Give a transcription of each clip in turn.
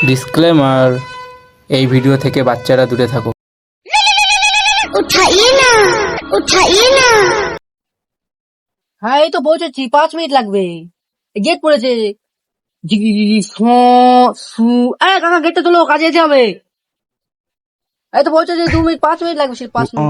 Disclaimer, এই video থেকে বাচ্চারা দূরে থাকো। उठाइए ना, उठाइए ना। হ্যাঁ এই তো পৌঁছেছি, 5 মিনিট লাগবে। গেট পড়েছে। কাকা গেটটা তোলো, কাজে যেতে হবে। এই তো পৌঁছেছি, 2 মিনিট 5 মিনিট লাগবে, 5 মিনিট।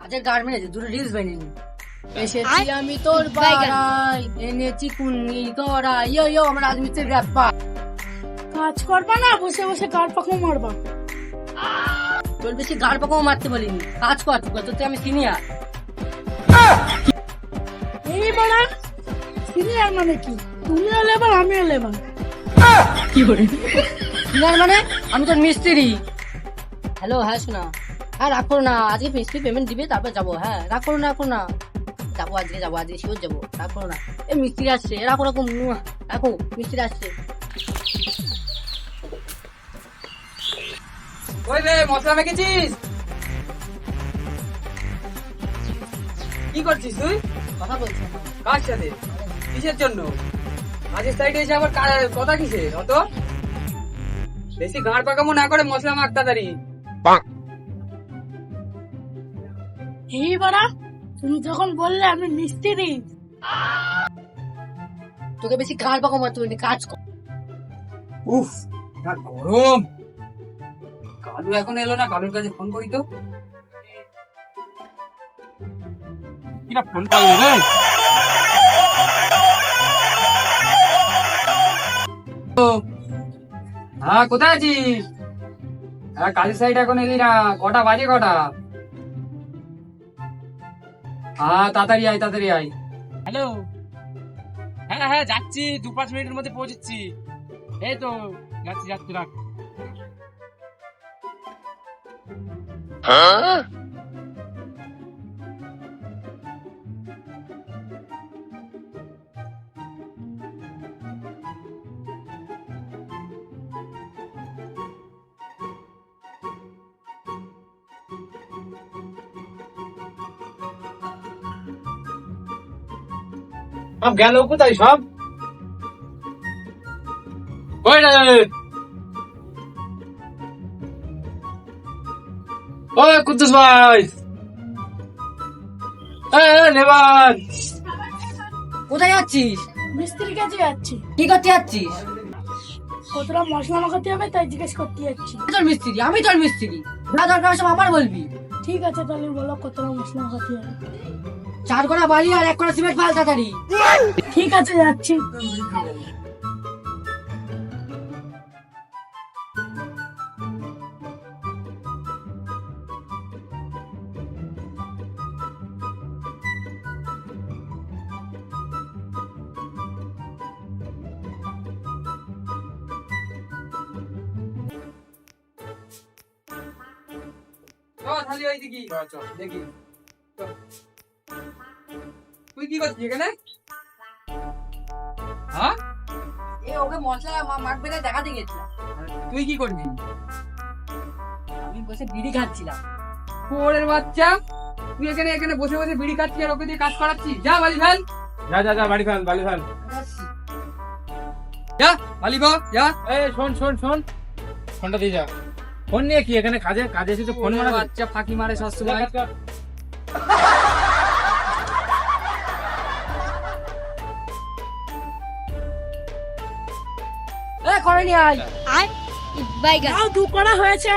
আজকে গার্মেন্টে দুটো রিলস বানিয়ে নি। এসেছি আমি তোর বাড়াই, এনেছি কুন্নি তোরা, ইয়ো ইয়ো আমার রাজমিস্ত্রির গ্যাপ্পা। কাজ করবা না, বসে বসে গাড় পাখো মারবা। তোর বেশি গাড় পাকাও মারতে বলিনি, কাজ কর। তোর আমি সিনিয়র। এই বড়া সিনিয়র মানে কি? তুমিও লেবার, আমিও লেবার। কি করে সিনিয়র মানে? আমি তোর মিস্ত্রি। হ্যালো, হ্যাঁ শোনা, হ্যাঁ রাগ করো না, আজকে মিস্ত্রি পেমেন্ট দিবে তারপর যাবো। হ্যাঁ রাগ করো না, রাখো না, যাবো আজকে, শিওর যাবো, রাগ করো না। এই মিস্ত্রি আসছে, রাখো রাখো, রাখো, মিস্ত্রি আসছে। ওই রে, মশলা মেখেছিস? কি করছিস তুই? কথা বলছি। কার সাথে? কিসের জন্য? কাজের সাইডে এসে আবার কথা কিসের অত? বেশি গাঁড় পাকামো না করে মশলা মাখ তাড়াতাড়ি। এই বড়া তুমি যখন বললে আমি মিস্ত্রি, তোকে বেশি গাড় পাকাও মারতে বলিনি, কাজ কর। উফ, না গরম। কালু এখন এলো না, কালুর কাছে ফোন করি তো। কিরা ফোন করলি রে? হ্যাঁ, কোথায় আছিস? হ্যাঁ, কাজের সাইড এখন এলি না, কটা বাজে কটা? হ্যাঁ, তাড়াতাড়ি আয়, তাড়াতাড়ি আয়। হ্যালো, হ্যাঁ হ্যাঁ যাচ্ছি, 2-5 মিনিটের মধ্যে পৌঁছচ্ছি। এই তো যাচ্ছি যাচ্ছি, রাখ। সব গেল কোথায় সব? ওই রে, ওই কুদ্দুস ভাই, লেবার। কোথায় যাচ্ছিস? মিস্ত্রির কাছে যাচ্ছি। কি করতে যাচ্ছিস? কতটা মশলা মাখাতে হবে তাই জিজ্ঞেস করতে যাচ্ছি। আমি তোর মিস্ত্রি, না দরকার সব আমার বলবি। ঠিক আছে তাহলে বলো কতটা মশলা মাখাতে হবে। 4 কড়া বালি আর 1 কড়া সিমেন্ট ফাল তাড়াতাড়ি। ঠিক আছে যাচ্ছি। খালি ওই দেখি দেখি। তুই কি করছিস এখানে? হ্যাঁ, ওকে মশলা মাখবে না দেখাতে গেছিলাম। তুই কি করবি? আমি বসে বিড়ি খাচ্ছিলাম। কুয়োরের বাচ্চা, তুই এখানে এখানে বসে বসে বিড়ি খাচ্ছিস আর ওকে দিয়ে কাজ করাচ্ছিস? যা বালি ফেল, যা যা যা, বাড়ি ফেল, বাড়ি ফেল। যা বালি গো, যা। এই শোন শোন শোন, ফোনটা দিয়ে যা। ফোন নিয়ে কি এখানে কাজে এসেছে? ফোন মারা বাচ্চা ফাঁকি মারে সবসময়। করে নিয়ে আয়। তাও 2 কড়া হয়েছে।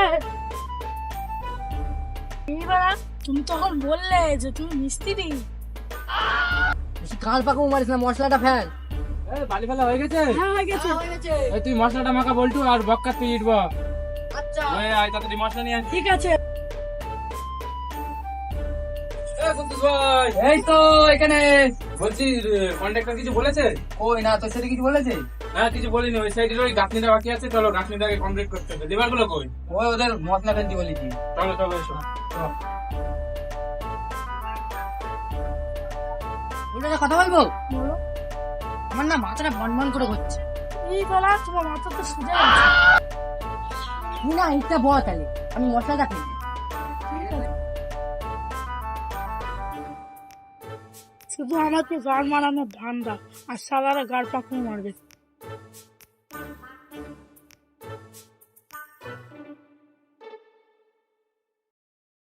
এইবার তুমি তখন বললে যে তুমি মিস্ত্রি। বেশি কাল পাকাও মারিস না, মশলাটা ফেল। বালি ফেলা হয়ে গেছে? হ্যাঁ হয়ে গেছে। এই তুই মশলাটা মাখা বলটু, আর বক্কা তুই ইটব। আচ্ছা আয় তাড়াতাড়ি মশলা নিয়ে আয়। ঠিক আছে। কুদ্দুস ভাই, এই তো এখানে। বলছি কন্ট্রাক্টর কিছু বলেছে? ওই না তোর সাথে কিছু বলেছে? হ্যাঁ কিছু বলিনি, ওই সাইডের ওই গাঁথনিটা বাকি আছে, চলো গাঁথনিটাকে কমপ্লিট করতে হবে। লেবার গুলো কই? ওই ওদের মশলা ফেলতে বলেছি। চলো চলো এসো। বলে একটা কথা বলবো? বলো। আমার না মাথাটা বনবন করে হচ্ছে। এই বলা তোমার মাথা তো সুজা আছে। তুই না এইটা বল তাহলে, আমি মশলাটা খাই। ঠিক আছে। শুধু আমাকে গাড় মারানোর ধান্দা, আর সালারা গাড় পাকড়ে মারবে।